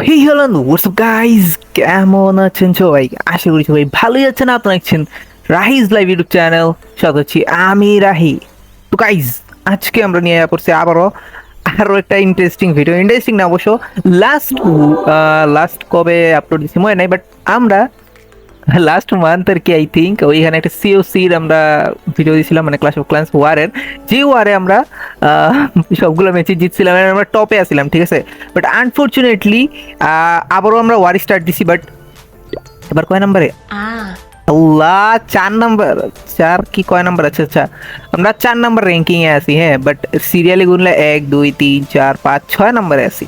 Hey hello what's up guys, কেমন আছেন সবাই? আশা করি সবাই ভালোই আছেন। আপনারা দেখছেন রাহিজ লাইভ ইউটিউব চ্যানেল, সাথে হচ্ছি আমি রাহি। তো গাইস, আজকে আমরা নিয়ে পড়ছি আরো একটা ইন্টারেস্টিং ভিডিও। ইন্টারেস্টিং না অবশ্য, লাস্ট লাস্ট কবে আপলোড দিচ্ছি মনে নাই, বাট আমরা লাস্ট মান্থ আর কি আই থিঙ্ক ওইখানে একটা সিওসির আমরা ভিডিও দিয়েছিলাম, মানে ক্লাস অফ ক্লান্স ওয়ারের, যে ওয়ারে আমরা আহ, সবগুলো ম্যাচে জিতছিলাম and আমরা টপে আসছিলাম, ঠিক আছে। বাট আনফর্চুনেটলি আবারও আমরা ওয়ার স্টার্ট দিছি, বাট এবার কয় নাম্বারে? আল্লাহ, 4 নাম্বার। চার কি কয় নাম্বার? আচ্ছা আচ্ছা, আমরা 4 নাম্বার র্যাঙ্কিং এ আছি। হ্যাঁ, বাট সিরিয়ালি গুনলে 1 2 3 4 5 6 নাম্বারে আছি।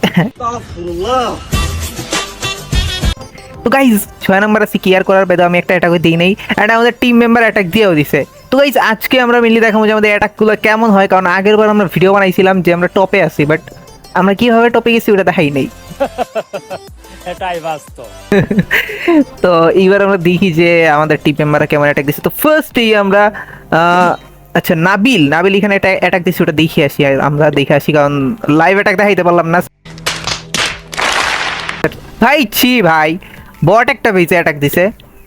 তো গাইজ 6 নাম্বার আছে, কি আর করার, বেদা আমি একটা অ্যাটাক দিই নাই, অ্যান্ড আমাদের টিম মেম্বার অ্যাটাক দিয়েও দিছে। তো গাইজ আজকে আমরা মিলিয়ে দেখাবো যে আমাদের অ্যাটাকগুলো কেমন হয়, কারণ আগের বার আমরা ভিডিও বানাইছিলাম যে আমরা টপে আছি, বাট আমরা কিভাবে টপে গেছি ওটা দেখাই নাই। এটাই বাস্তব। তো এইবার আমরা দেখি যে আমাদের টিম মেম্বাররা কেমন অ্যাটাক দিচ্ছে। তো ফার্স্টেই আমরা আচ্ছা, নাবিল নাবিল এখানে অ্যাটাক দিচ্ছে, ওটা দেখে আসি। আমরা দেখে আসি, কারণ লাইভ অ্যাটাক দেখাইতে পারলাম না ভাই। ভাই বট একটা বেসে অ্যাটাক দিছে।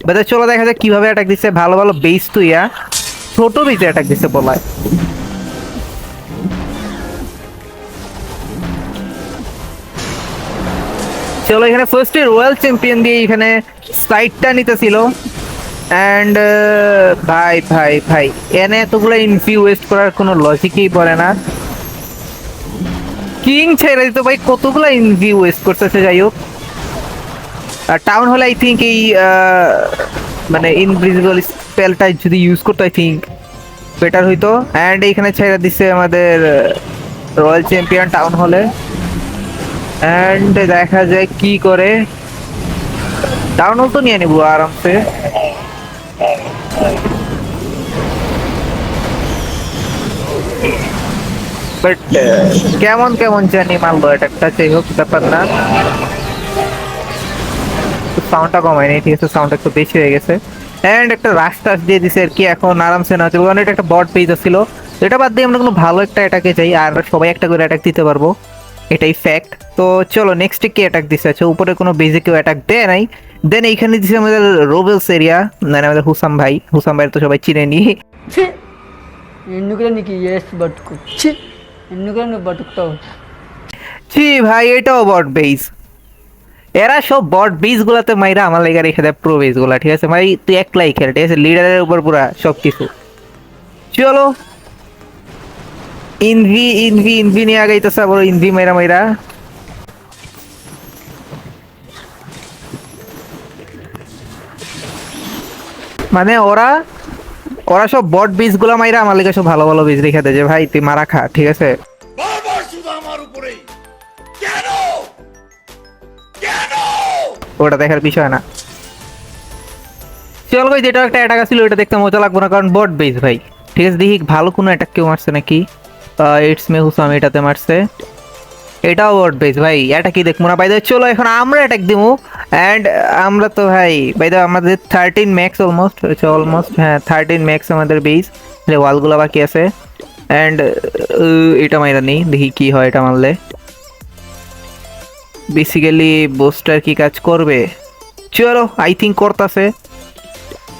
বাজার চলো দেখা যাক কিভাবে অ্যাটাক দিছে। ভালো ভালো বেস তো ইয়া ছোট বেসে অ্যাটাক দিছে বলায়। চলো, এখানে ফার্স্টে রয়্যাল চ্যাম্পিয়ন দিয়ে এখানে সাইডটা নিতেছিল, অ্যান্ড ভাই ভাই ভাই এনে এতগুলো ইনফি ওয়েস্ট করার কোনো লজিকই পড়ে না। কিং ছেড়ে দিত ভাই, কতগুলো ইনফি ওয়েস্ট করতেছে। যাই হোক, টাউন হলে আই থিঙ্ক এই মানে ইনভিজিবল স্পেলটা যদি ইউজ করতো আই থিঙ্ক বেটার হইতো। অ্যান্ড এইখানে ছেড়ে দিচ্ছে আমাদের রয়্যাল চ্যাম্পিয়ন টাউন হলে, অ্যান্ড দেখা যায় কি করে। টাউন হল তো নিয়ে নিবো আরামসে। বাট কেমন কেমন জানি মারলো এটা, যাই হোক ব্যাপার না। সাউন্ডটা কমায় নেই, ঠিক আছে, সাউন্ড একটু বেশি হয়ে গেছে। অ্যান্ড একটা রাস্তা দিয়ে দিছে আর কি, এখন আরামসে না চলবে, কারণ এটা একটা বট পেজ ছিল। এটা বাদ দিয়ে আমরা কোনো ভালো একটা অ্যাটাকে চাই, আর সবাই একটা করে অ্যাটাক দিতে পারবো, এটাই ফ্যাক্ট। তো চলো নেক্সটে কি অ্যাটাক দিছে। আচ্ছা, উপরে কোনো বেজে কেউ অ্যাটাক দেয় নাই। দেন এইখানে দিছে আমাদের রোবেলস এরিয়া, মানে আমাদের হুসাম ভাই। হুসাম ভাই তো সবাই চিনে নি। ఎందుకులనికి ఏసి బతుకు చి ఎందుకులే నువ్వు బతుకుతావు জি ভাই, এটাও বট বেজ। এরা সব বট বেজ গুলাতে মাইরা আমার লেগে রেখে দেয় প্রো বেজ গুলা, ঠিক আছে ভাই। তুই একলাই খেল, ঠিক আছে, লিডারের উপর পুরা সবকিছু। চলো, ইনভি ইনভি ইনভি নিয়ে আগাইতেছে, আবার ইনভি মাইরা মাইরা। মানে ওরা ওরা সব বট বীজ গুলা মাইরা আমার লেগে সব ভালো ভালো বীজ রেখে দেয়, যে ভাই তুই মারা খা, ঠিক আছে। ওটা দেখার বিষয় না। চল ভাই, যেটা একটা অ্যাটাক ছিল ওটা দেখতে মজা লাগবো না, কারণ বট বেস ভাই। ঠিক আছে, দেখি ভালো কোনো অ্যাটাক কেউ মারছে নাকি। ইটস মে হুসাম এটাতে মারছে, এটাও বট বেস ভাই। অ্যাটাকই দেখবো না বাইদা। চলো এখন আমরা অ্যাটাক দিবো, অ্যান্ড আমরা তো ভাই বাইদা আমাদের 13 ম্যাক্স অলমোস্ট, অলমোস্ট হ্যাঁ 13 ম্যাক্স আমাদের বেস। ওয়ালগুলো বাকি আছে, অ্যান্ড এটা মাইরা নেই, দেখি কি হয় এটা মারলে। বেসিক্যালি বুস্টার কি কাজ করবে? চলো, আই থিঙ্ক করতেছে,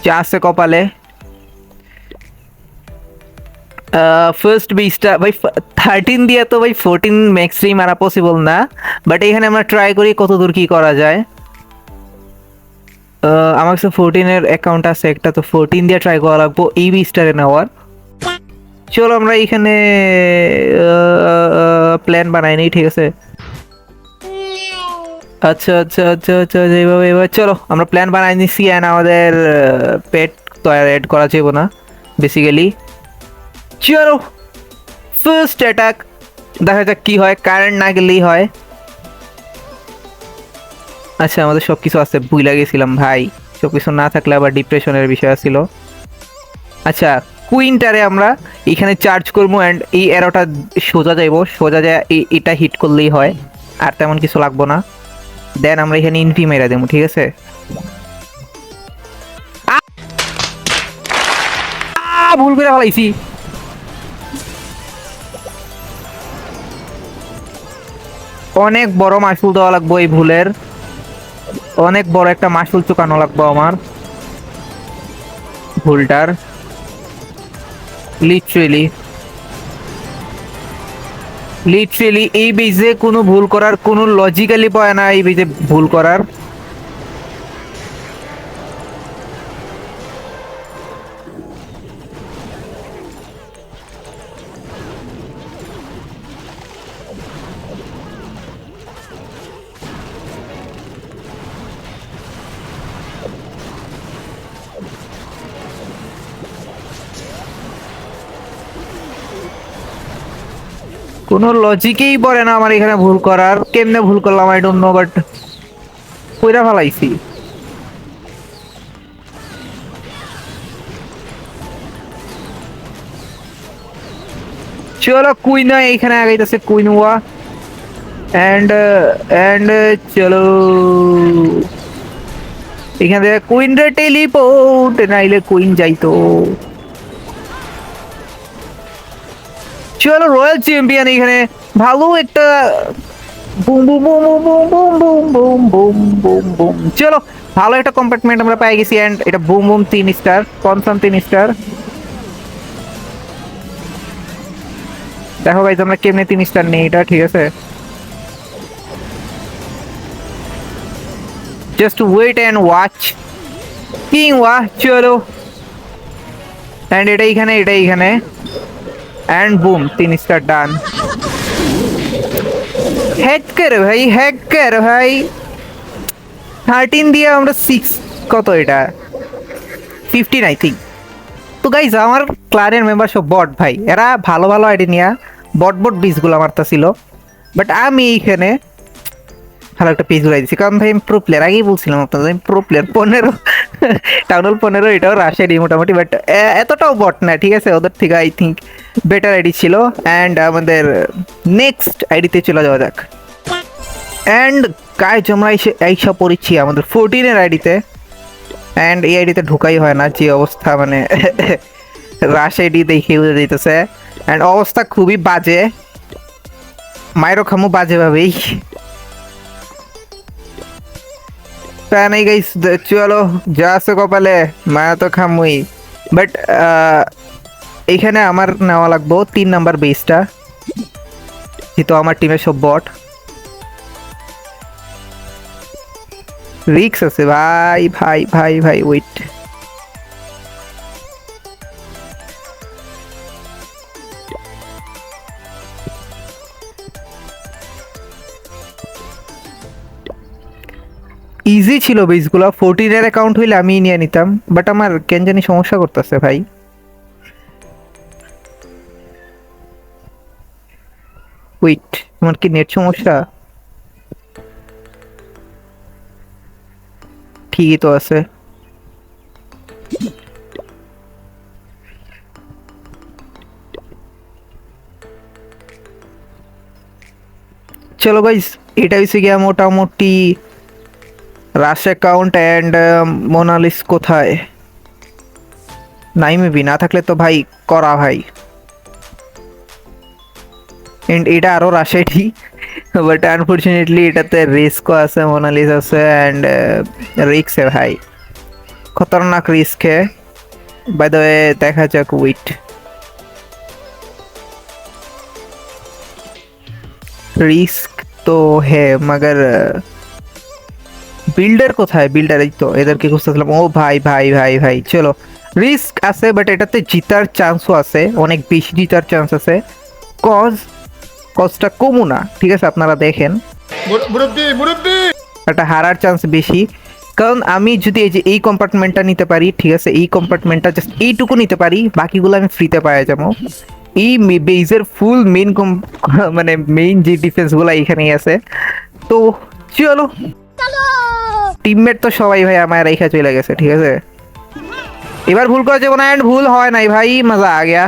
যা আছে কপালে। ফার্স্ট বিচটা ভাই 13 দিয়ে তো ভাই 14 ম্যাক্সই মারা পসিবল না, বাট এখানে আমরা ট্রাই করি কত দূর কি করা যায়। আমার কাছে 14-এর অ্যাকাউন্ট আছে একটা, তো 14 দিয়ে ট্রাই করা লাগবো এই বিচটারে নেওয়ার। চলো আমরা এখানে প্ল্যান বানাই নিই, ঠিক আছে। আচ্ছা আচ্ছা আচ্ছা আচ্ছা, এইভাবে এবার চলো আমরা প্ল্যান বানাই নিছি, অ্যান্ড আমাদের পেট তো আর অ্যাড করা যাবে না বেসিক্যালি। চলো ফার্স্ট অ্যাটাক দেখা যাক কি হয়, কারেন্ট না গেলেই হয়। আচ্ছা, আমাদের সব কিছু আছে, ভুলে গেছিলাম ভাই, সব কিছু না থাকলে আবার ডিপ্রেশনের বিষয় ছিল। আচ্ছা, কুইনটারে আমরা এখানে চার্জ করবো, অ্যান্ড এই অ্যারোটা সোজা যাইবো, সোজা যায় এটা হিট করলেই হয়, আর তেমন কিছু লাগবো না। দেন আমরা এখানে ইনফি মেরা দেবো, ঠিক আছে। ভুল করে ফেলাইছি। অনেক বড় মাসুল দেওয়া লাগবে এই ভুলের, অনেক বড় একটা মাসুল চুকানো লাগবে আমার ভুলটার। লিটারেলি লিটারেলি এই বেজে কোনো ভুল করার কোনো লজিক্যালি পায় না, এই বেজে ভুল করার। কোনো লজিকেই পড়ে না আমার এখানে ভুল করার, কেমনে ভুল করলাম আই ডোন্ট নো, বাট কইরা ফেলাইছি। চলো কুইন এইখানে আগাইতেছে, কুইন ওয়া এন্ড এন্ড চলো এখান থেকে কুইন রে টেলিপোর্ট, নাইলে কুইন যাইতো। চলো রয়্যাল চ্যাম্পিয়ন এখানে ভালো একটা boom boom boom boom boom boom boom boom boom boom. চলো ভালো একটা কম্পার্টমেন্ট আমরা পেয়ে গেছি, এন্ড এটা boom boom 3 star, confirm 3 star. দেখো গাইজ আমরা কেমনে 3 স্টার নেই এটা, ঠিক আছে? জাস্ট ওয়েট এন্ড ওয়াচ কিং ওয়া। চলো এন্ড এটা এখানে and boom 3 star done. Hack कर भाई 13 দিয়ে আমরা 6 কত এটা 15 আই থিংক। তো গাইজ আমার ক্লারের মেম্বার সব বট ভাই, এরা ভালো ভালো আইডি নিয়া বট বিজগুলো মারতাছিল, বাট আমি এইখানে ভালো একটা পেজ উড়াই দিছি, কারণ ভাই আমি প্রো প্লেয়ার, আগেই বলছিলাম আপনাদের আমি প্রো প্লেয়ার। 15 টাউন হল 15 এটাও রাশিয়ারি মোটামুটি, বাট এতটাও বট না, ঠিক আছে? ওদের থেকে আই থিঙ্ক বেটার আইডি ছিল। অ্যান্ড আমাদের নেক্সট আইডিতে চলে যাওয়া যাক। অ্যান্ড গাইজ আমরা এইসব পড়েছি আমাদের 14 আইডিতে, অ্যান্ড এই আইডিতে ঢোকাই হয় না, যে অবস্থা মানে রাশ আইডি দেখে উঠে দিতেছে, অ্যান্ড অবস্থা খুবই বাজে, মায়েরও খামু বাজেভাবেই। নাই গাইস চলো যা আছে কপালে, মায়া তো খামুই। বাট এইখানে আমার নেওয়া লাগবো 3 নাম্বার বেসটা, যেহেতু আমার টিমের সব বট। রিক্স আছে ভাই ভাই ভাই ভাই, ওয়েট ইজি ছিল বেসগুলো, 14 অ্যাকাউন্ট হইলে আমি নিয়ে নিতাম, বাট আমার কেন জানি সমস্যা করতেছে ভাই। ওয়েট আমার কি নেট সমস্যা? ঠিকই তো আছে। চলো গাইস এটা হচ্ছে গিয়া মোটামুটি রাশ অ্যাকাউন্ট। অ্যান্ড মোনালিস কোথায়? নাই মেবি, না থাকলে তো ভাই করা ভাই। এন্ড এটা আরো রাশাইটি, বাট আনফরচুনেটলি এটাতে রিস্কও আছে, মোনালিস আছে, অ্যান্ড রিস্ক ভাই, খতরনাক রিস্ক है। বাই দ্য ওয়ে দেখা যাক, ওয়েট রিস্ক তো है मगर বিল্ডার কোথায়? বিল্ডার এই তো, এদেরকে খুঁজতেছিলাম। ও ভাই ভাই ভাই ভাই চলো রিস্ক আছে, বাট এটাতে জিতার চান্সও আছে, অনেক বেশি জিতার চান্স আছে। কজটা কমও না, ঠিক আছে? আপনারা দেখেন একটা হারার চান্স বেশি, কারণ আমি যদি এই যে এই কম্পার্টমেন্টটা নিতে পারি, ঠিক আছে? এই কম্পার্টমেন্টটা জাস্ট এইটুকু নিতে পারি, বাকিগুলো আমি ফ্রিতে পাওয়া যাবো। এই বেজের ফুল মেইন মানে মেইন যে ডিফেন্সগুলো এইখানেই আছে। তো চলো টিমমেট তো সবাই ভাই আমার রেখা চলে গেছে, ঠিক আছে? এবার ভুল করা যাবে না, এন্ড ভুল হয় নাই ভাই, মজা আ গয়া।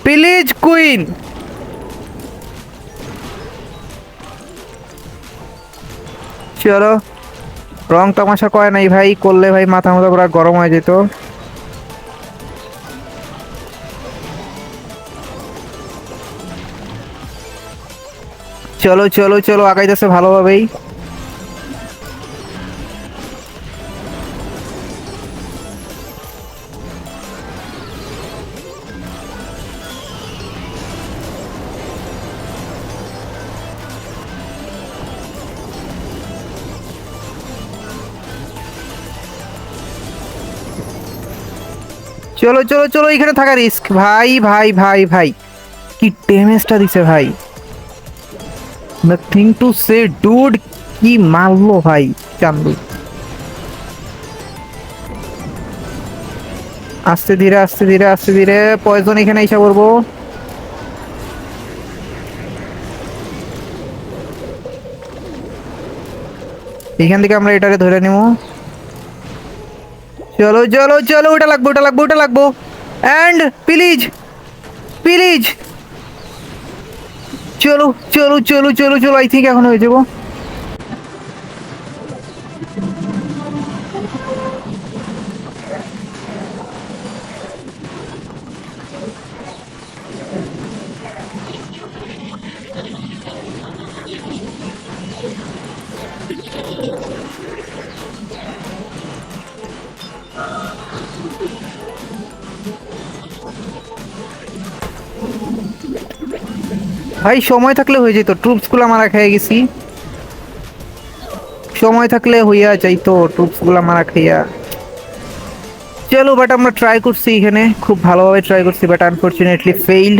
প্লিজ কুইন, চলো রং তামাশা করে নাই ভাই, করলে ভাই মাথা মাথা পুরো গরম হয়ে যেত। চলো চলো চলো, আগাইতেছে ভালোভাবেই। চলো চলো চলো, এখানে থাকা রিস্ক ভাই ভাই ভাই ভাই। কি ড্যামেজটা দিছে ভাই, নাথিং টু সে ডুড। কি মারলো ভাই চান্দু। আস্তে ধীরে আস্তে ধীরে আস্তে ধীরে, পয়জন এখানে এসে পড়বো। এখান থেকে আমরা এটারে ধরে নেব। চলো চলো চলো, ওটা লাগবো ওটা লাগবো ওটা লাগবো। অ্যান্ড প্লিজ প্লিজ, চলো চলো চলো চলো চলো, আই থিঙ্ক এখন হয়ে যাবো। ভাই সময় থাকলে হয়ে যেত, ট্রুপস গুলো মারা খেয়ে গেছি। সময় থাকলে হইয়া যাইতো ট্রুপস গুলা মারা খাইয়া। চলো, বাট আমরা ট্রাই করছি এখানে, খুব ভালোভাবে ট্রাই করছি, বাট আনফরচুনেটলি ফেইল্ড।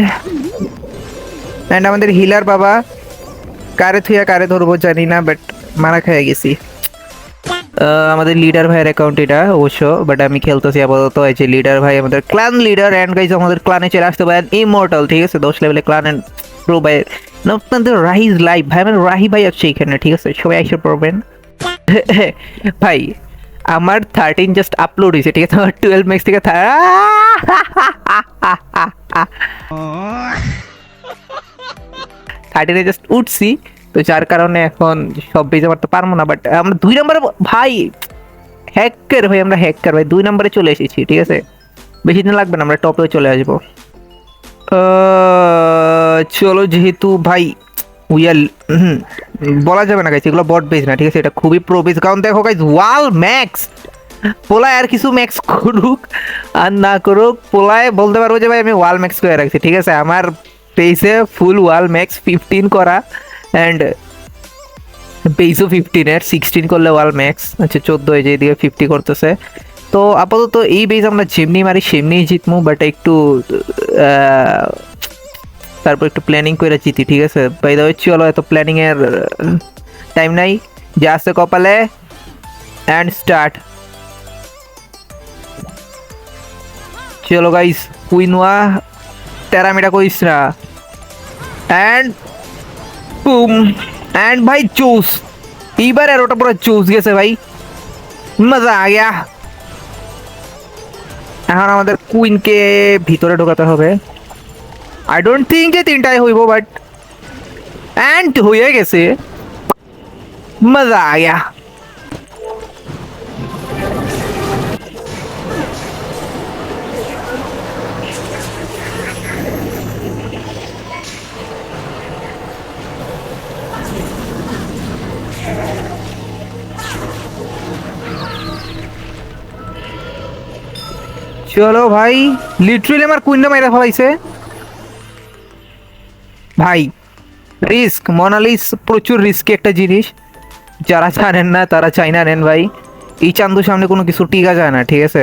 অ্যান্ড আমাদের হিলার বাবা কারে থুইয়া কারে ধরবো জানি না, বাট মারা খেয়ে গেছি। আমাদের লিডার ভাইয়ের অ্যাকাউন্ট এটা অবশ্য, বাট আমি খেলতেছি আপাতত। এই যে লিডার ভাই আমাদের ক্লান লিডার, অ্যান্ড গাইজ আমাদের ক্লানে চলে আসতে পারেন ইমর্টাল, ঠিক আছে, 10 লেভেলে ক্লান অ্যান্ড প্রো ভাইয়ের আপনাদের রাহিজ লাইভ ভাই, আমার রাহি ভাই আছে এখানে, ঠিক আছে, সবাই এসে পড়বেন। ভাই আমার 13 জাস্ট আপলোড হয়েছে, ঠিক আছে, আমার 12 ম্যাক্স থেকে 13 জাস্ট উঠছি, তো যার কারণে এখন সব বেজে মারতে পারবো না। বাট আমরা 2 নম্বরে ভাই, হ্যাকার ভাই, আমরা হ্যাকার ভাই, 2 নম্বরে চলে এসেছি, ঠিক আছে, বেশি দিন লাগবে না, আমরা টপে চলে আসবো। চলো, যেহেতু ভাই উইয়াল বলা যাবে না গাইস, এগুলো বট বেজ না, ঠিক আছে, এটা খুবই প্রো বেজ। কারণ দেখো গাইস, ওয়াল ম্যাক্স পোলায় আর কিছু ম্যাক্স করুক আর না করুক, পোলায় বলতে পারবো যে ভাই আমি ওয়াল ম্যাক্স করে রাখছি, ঠিক আছে, আমার পেজে ফুল ওয়াল ম্যাক্স 15 করা, অ্যান্ড পেজও 15-এর 16 করলে ওয়াল ম্যাক্স, আচ্ছা 14 হয়ে যায়, এদিকে 50 করতেছে। তো আপাতত এই বেজ আমরা যেমনি মারি সেমনিই জিতমু, বাট একটু তারপর একটু প্ল্যানিং করে জিতি, ঠিক আছে। বাই দ্য ওয়ে চলো, এত প্ল্যানিং এর টাইম নাই, যা আছে কপালে, অ্যান্ড স্টার্ট। চলো গাইস, কুইনোয়া টেরামিটা কইস না, অ্যান্ড বুম, অ্যান্ড ভাই চুস, এইবার আর ওটা পুরো চুস গেছে ভাই, মজা আ গয়া। এখন আমাদের কুইনকে ভিতরে ঢোকাতে হবে। আই ডোন্ট থিঙ্ক যে 3টাই হইব, বাট অ্যান্ড হয়ে গেছে, মজা আ গয়া। চলো ভাই, লিটারালি আমার কুইনটা মাইরা ফেলাইছে ভাই। রিস্ক, মোনালিস প্রচুর রিস্কি একটা জিনিস, যারা জানেন না তারা চাই না নেন ভাই। এই চান্দুর সামনে কোনো কিছু টিকা যায় না, ঠিক আছে,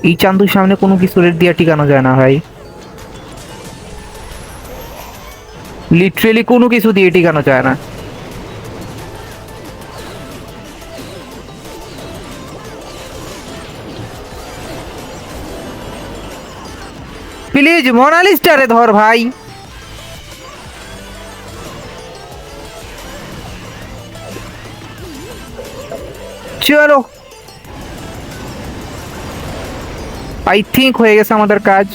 এই চান্দুর সামনে কোনো কিছু রেট দিয়ে টিকানো যায় না ভাই, লিটারালি কোনো কিছু দিয়ে টিকানো যায় না। প্লিজ মোনালিস্টারে ধর ভাই। চলো, আই থিঙ্ক হয়ে গেছে আমাদের কাজ।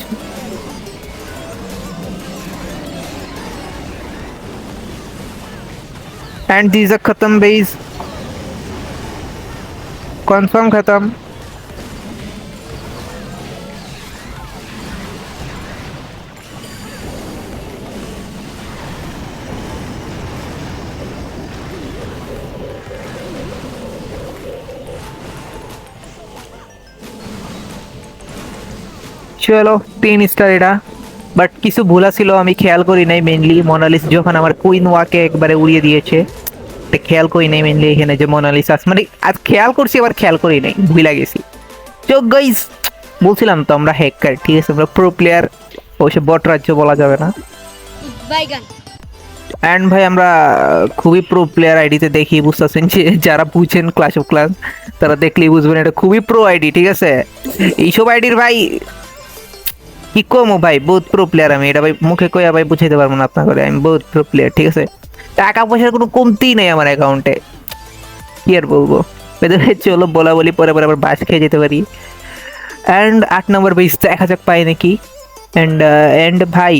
एंड दीज खत्म बेस, कंफर्म खत्म। চলো 3 স্টার এটা, বাট কিছু ভুলা ছিল আমি খেয়াল করি নাই মেইনলি। মোনালিস যখন আমার কুইন ওয়াকে একবারে উড়িয়ে দিয়েছে, এটা খেয়াল করি নাই মেইনলি এখানে যে মোনালিস আছে, মানে আজ খেয়াল করছি আবার খেয়াল করি নাই, ভুলা গেছি। তো গাইস বলছিলাম তো আমরা হ্যাকার, ঠিক আছে, আমরা প্রো প্লেয়ার, অবশ্য বট রাজ্য বলা যাবে না। বাইগান অ্যান্ড ভাই আমরা খুবই প্রো প্লেয়ার আইডিতে দেখি, বুঝতেছেন যে যারা বুঝেন ক্লাস অফ ক্লাস তারা দেখলেই বুঝবেন এটা খুবই প্রো আইডি, ঠিক আছে। এইসব আইডির ভাই কি কমো ভাই, বহুত প্রো প্লেয়ার আমি, এটা ভাই মুখে কইয়া ভাই বুঝাইতে পারবো না আপনাকে, আমি বহুত প্রো প্লেয়ার, ঠিক আছে। টাকা পয়সার কোনো কমতি নেই আমার অ্যাকাউন্টে, কি আর বলবো। চলো বলা বলি পরে পরে আবার বাস খেয়ে যেতে পারি। অ্যান্ড 8 নম্বর বেস দেখা যাক পাই নাকি। অ্যান্ড ভাই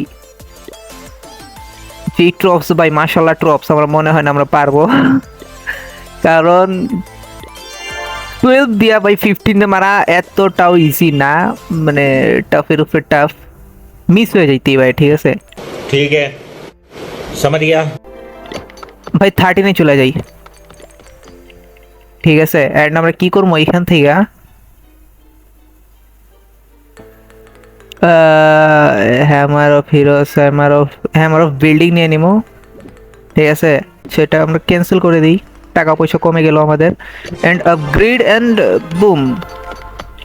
যে ট্রপস ভাই, মাশাল্লাহ ট্রপস, আমার মনে হয় না আমরা পারবো, কারণ 12 দিয়া ভাই 15 মারা এতটাও ইজি না, মানে টাফের উপরে টাফ, মিস হয়ে যাইতেই ভাই, ঠিক আছে। ठीक है समझ गया। ভাই 13 চলে যাই, ঠিক আছে। অ্যান্ড আমরা কি করবো এখান থেকে, hammer of heroes, hammer of building নিয়ে নিবো, ঠিক আছে। সেটা আমরা ক্যান্সেল করে দিই, টাকা পয়সা কমে গেল আমাদের। অ্যান্ড আপগ্রেড অ্যান্ড বুম,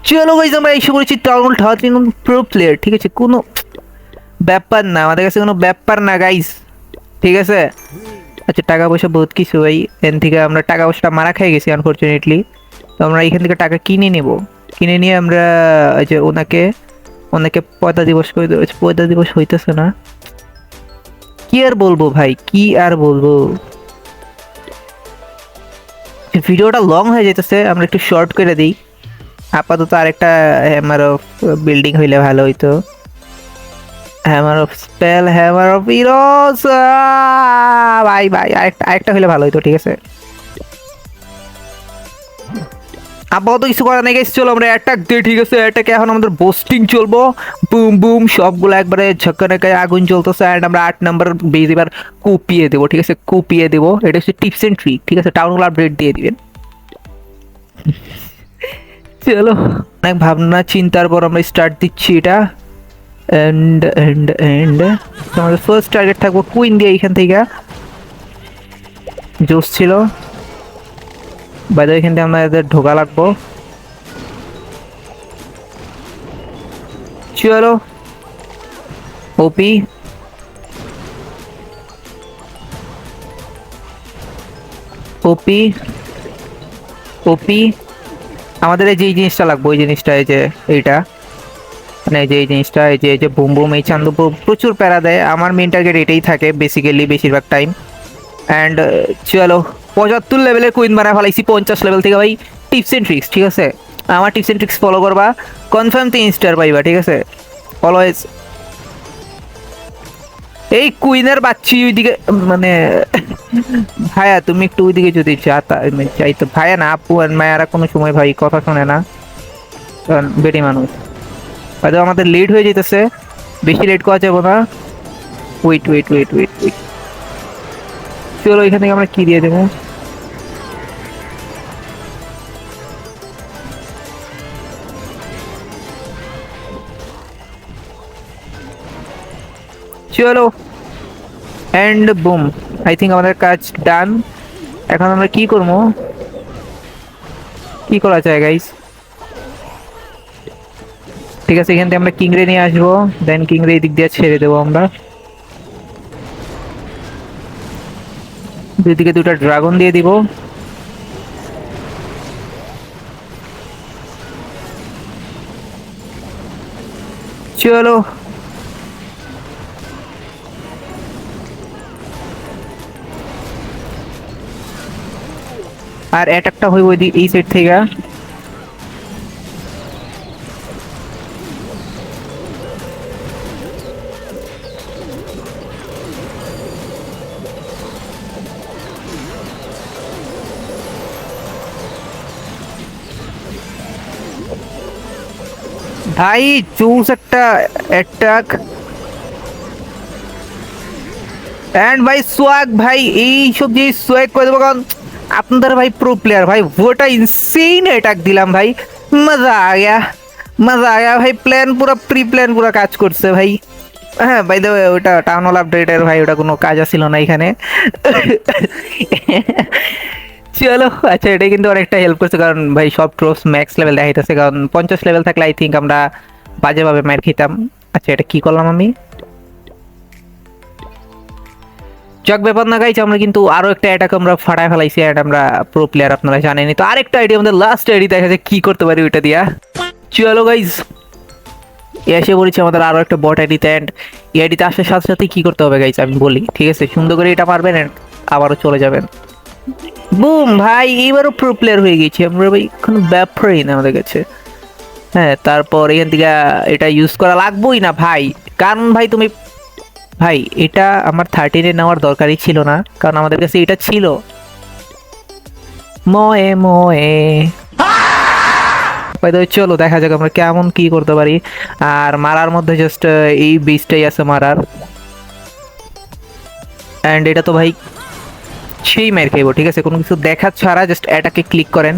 চলো গাইজ আমরা এসে করেছি টাউন 13 প্রো প্লেয়ার, ঠিক আছে, কোনো ব্যাপার না আমাদের কাছে, কোনো ব্যাপার না গাইজ, ঠিক আছে। আচ্ছা টাকা পয়সা বহুত কিছু ভাই, এখান থেকে আমরা টাকা পয়সাটা মারা খেয়ে গেছি আনফরচুনেটলি। তো আমরা এখান থেকে টাকা কিনে নেব, কিনে নিয়ে আমরা ওই যে ওনাকে 15 দিবস করে দেবো। 15 দিবস হইতেছে না, কি আর বলবো ভাই, কি আর বলবো, ভিডিওটা লং হয়ে যেতেছে, আমরা একটু শর্ট করে দিই। আপাতত আরেকটা হ্যামার অফ বিল্ডিং হইলে ভালো হইতো, hammer of spell, hammer of heroes, ভাই ভাই আরেকটা হইলে ভালো হইতো, ঠিক আছে। আপাতত কিছু করার নেই গাইস, চলো আমরা অ্যাটাক দিই, ঠিক আছে। অ্যাটাকে এখন আমাদের বোস্টিং চলবো, বুম বুম সবগুলো একবারে ঝক্কানাকায় আগুন চলতেছে। অ্যান্ড আমরা 8 নাম্বার বেজ এবার কুপিয়ে দেবো, ঠিক আছে, কুপিয়ে দেবো। এটা হচ্ছে টিপস এন্ড ট্রিক, ঠিক আছে, টাউনগুলো আপডেট দিয়ে দিবেন। চলো অনেক ভাবনা চিন্তার পর আমরা স্টার্ট দিচ্ছি এটা। এন্ড আমাদের ফার্স্ট টার্গেট থাকবো কুইন দিয়ে, এইখান থেকে জোস ছিল বাইরে, এখান থেকে আমাদের ঢোকা লাগবো। চলো ওপি ওপি ওপি, আমাদের এই যে জিনিসটা লাগবে, ওই জিনিসটা, এই যে এইটা, মানে এই যে এই জিনিসটা, এই যে বুম বুম, এই চান্দু প্রচুর প্যারা দেয়। আমার মেন টার্গেট এটাই থাকে বেসিক্যালি বেশিরভাগ টাইম। অ্যান্ড চলো 75 লেভেলের কুইন বানায় ফেলাইছি 50 লেভেল থেকে ভাই। টিপস এন্ড ট্রিক্স, ঠিক আছে, আমার টিপস এন্ড ট্রিক্স ফলো করবা, কনফার্ম 3 স্টার পাইবা, ঠিক আছে, অলওয়েজ। এই কুইনের বাচ্চি ওইদিকে, মানে ভাইয়া তুমি একটু ওইদিকে যদি চাইতো, ভাইয়া না আপু আর মায়ারা কোনো সময় ভাই কথা শোনে না, কারণ বেটি মানুষ। হয়তো আমাদের লেট হয়ে যেতেছে, বেশি লেট করা যাবো না। Wait wait wait wait wait, চলো এখান থেকে আমরা কি দিয়ে দেবো, চলো। অ্যান্ড বুম, আই থিঙ্ক আমাদের কাজ ডান। এখন আমরা কি করবো, কি করা যায় গাইস, ঠিক আছে, এখান থেকে আমরা কিংরে নিয়ে আসবো, দেন কিংরে এই দিক দিয়ে ছেড়ে দেবো আমরা। দুদিকে দুটা ড্রাগন দিয়ে দিব, চলো। আর অ্যাটাকটা হইব এই সাইড থেকে, ভাই চুজ একটা অ্যাটাক। এন্ড ভাই সোয়াগ, ভাই এই সব জিনিস সোয়াগ করে দেবো, কারণ আপনাদের ভাই প্রো প্লেয়ার ভাই, ওটা ইনসেইন অ্যাটাক দিলাম ভাই, মজা আ গয়া মজা আয়া ভাই, প্ল্যান পুরো প্রি প্ল্যান পুরো কাজ করছে ভাই। হ্যাঁ বাই দ্য ওয়ে, ওটা টাউন হল আপডেটের ভাই, ওটা কোনো কাজ ছিল না এখানে। চলো আচ্ছা, এটা কিন্তু অনেকটা হেল্প করছে, কারণ ভাই সব ট্রোস ম্যাক্স লেভেল দেখাইতেছে, কারণ 50 লেভেল থাকলে আই থিঙ্ক আমরা বাজেভাবে মার খেতাম। আচ্ছা এটা কি করলাম আমি? যাক ব্যাপার না গাইছে, আমরা কিন্তু আরো একটা অ্যাটাক আমরা ফাটায় ফেলাইছি, অ্যান্ড আমরা প্রো প্লেয়ার, আপনারা জানেনি। তো আরেকটা আইডি, আমাদের লাস্ট আইডি দেখা যায় কি করতে পারি ওইটা দিয়া। চলো গাইজ, এসে বলেছি আমাদের আরো একটা বট আইডিতে, অ্যান্ড এই আইডিতে আসার সাথে সাথে কি করতে হবে গাইজ আমি বলি, ঠিক আছে? সুন্দর করে এটা পারবেন অ্যান্ড আবারও চলে যাবেন। বুম ভাই, এইবারও প্রো প্লেয়ার হয়ে গেছি আমরা ভাই, কোনো ব্যাপারই না আমাদের কাছে। হ্যাঁ, তারপর এখান থেকে এটা ইউজ করা লাগবোই না ভাই, কারণ ভাই তুমি ভাই এটা আমার 13-এ নেওয়ার দরকারই ছিল না, কারণ আমাদের কাছে এটা ছিল। ময়ে ময়ে চলো দেখা যাক আমরা কেমন কি করতে পারি। আর মারার মধ্যে জাস্ট এই বীজটাই আছে মারার, অ্যান্ড এটা তো ভাই সেই মেরে খাইবো, ঠিক আছে? কোনো কিছু দেখা ছাড়া জাস্ট এটাকে ক্লিক করেন।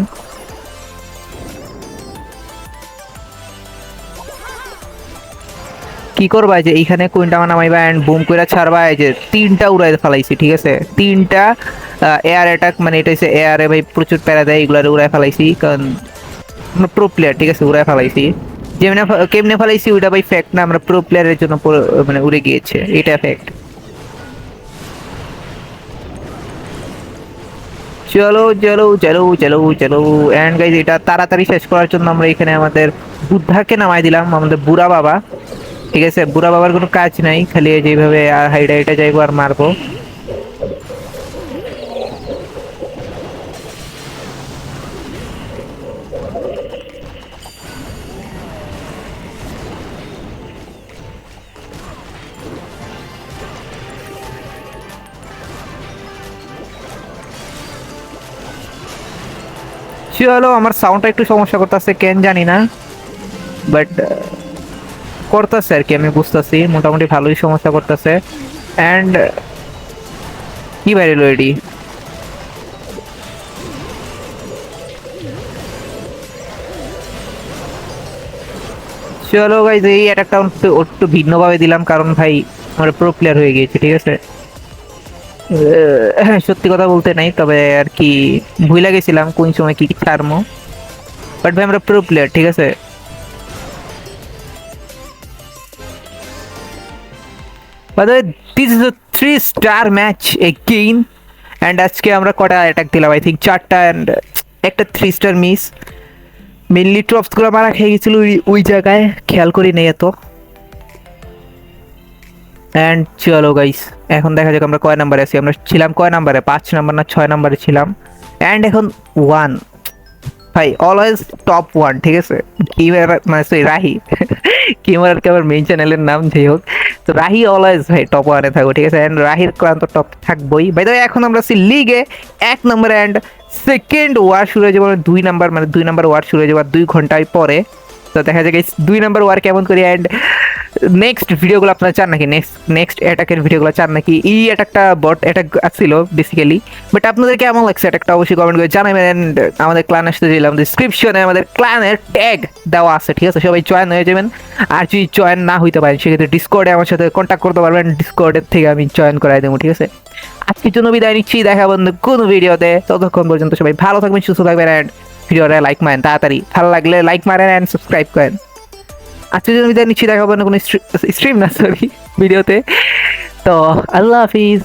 কি করবা যে এইখানে কুইনটা নামাইবা অ্যান্ড বুম কইরা ছাড়বা, এই যে 3টা উড়াই ফেলাইছি, ঠিক আছে? 3টা এয়ার অ্যাটাক, মানে এটা হচ্ছে এয়ারে ভাই প্রচুর প্যারা দেয়, এগুলারে উড়াই ফেলাইছি, কারণ আমরা প্রো প্লেয়ার, ঠিক আছে? উড়াই ফেলাইছি, যেমনি কেমনে ফেলাইছি ওইটা ভাই ফ্যাক্ট না, আমরা প্রো প্লেয়ারের জন্য মানে উড়ে গিয়েছে, এটা ফ্যাক্ট। চলো চলো চলো চলো চলো, এন্ড গাইজ এটা তাড়াতাড়ি শেষ করার জন্য আমরা এখানে আমাদের বুদ্ধাকে নামাই দিলাম, আমাদের বুড়া বাবা, ঠিক আছে? বুড়া বাবার কোনো কাজ নাই, খালি যেভাবে হাইডা হাইটা যাইবো আর মারবো। চলো, আমার সাউন্ডটা একটু সমস্যা করতেছে কেন জানি না, বাট করতেছে আর কি, আমি বুঝতেছি মোটামুটি ভালোই সমস্যা করতেছে। অ্যান্ড কি বাইরে এডি, চলো গাইজ এই অ্যাটাকটা একটু ভিন্নভাবে দিলাম, কারণ ভাই আমরা প্রো প্লেয়ার হয়ে গিয়েছে, ঠিক আছে? সত্যি কথা বলতে নাই, তবে আর কি ভুলে গেছিলাম কোন সময় কি কি ছাড়মো, বাট ভাই আমরা প্রো প্লেয়ার, ঠিক আছে? By the way, this is a 3-star match again, and আজকে আমরা কটা অ্যাটাক দিলাম? আই থিঙ্ক 4টা, অ্যান্ড একটা 3-স্টার মিস। মেনলি ট্রপসগুলো মারা খেয়ে গেছিল ওই জায়গায়, খেয়াল করি নেই এত। অ্যান্ড চলো গাইস, এখন দেখা যাক আমরা কয় নাম্বারে আছি। আমরা ছিলাম কয় নাম্বারে? 5 নাম্বার না 6 নাম্বারে ছিলাম, অ্যান্ড এখন 1 ভাই, অলওয়েজ টপ 1, ঠিক আছে? কিমার মানে সরি রাহি, কিমার আর কি আমার মেইন চ্যানেলের নাম, যাই হোক। তো রাহি অলওয়েজ ভাই টপ 1-এ থাকবো, ঠিক আছে? অ্যান্ড রাহির ক্লান্ত টপ থাকবোই। বাই দ্য ওয়ে, এখন আমরা আছি লিগে 1 নম্বরে, অ্যান্ড সেকেন্ড ওয়ার শুরু হয়ে যাবো 2 নাম্বার, মানে 2 নাম্বার ওয়ার শুরু হয়ে যাবো 2 ঘন্টায় পরে। তো দেখা যায় 2 নাম্বার ওয়ার কেমন করি, অ্যান্ড নেক্সট ভিডিওগুলো আপনারা চান নাকি, নেক্সট অ্যাটাকের ভিডিওগুলো চান নাকি? এই অ্যাটাকটা বট অ্যাটাক ছিল বেসিক্যালি, বাট আপনাদের কেমন লাগছে অ্যাটাকটা অবশ্যই কমেন্ট করে জানাবেন। অ্যান্ড আমাদের ক্লান আসতে দিলাম, ডিসক্রিপশনে আমাদের ক্লানের ট্যাগ দেওয়া আছে, ঠিক আছে? সবাই জয়েন হয়ে যাবেন, আর যদি জয়েন না হইতে পারেন সেক্ষেত্রে ডিসকর্ডে আমার সাথে কন্ট্যাক্ট করতে পারবেন, ডিসকর্ডের থেকে আমি জয়েন করাই দেবো, ঠিক আছে? আজকের জন্য বিদায় নিচ্ছি, দেখা বন্ধু কোনো ভিডিওতে, ততক্ষণ পর্যন্ত সবাই ভালো থাকবেন, সুস্থ থাকবেন, অ্যান্ড ভিডিওটা লাইক মারেন তাড়াতাড়ি, ভালো লাগলে লাইক মারেন অ্যান্ড সাবস্ক্রাইব করেন। আজকের জন্য বিদায় নিচ্ছি, দেখা হবে না কোনো স্ট্রিম না সরি ভিডিওতে। তো আল্লাহ হাফিজ।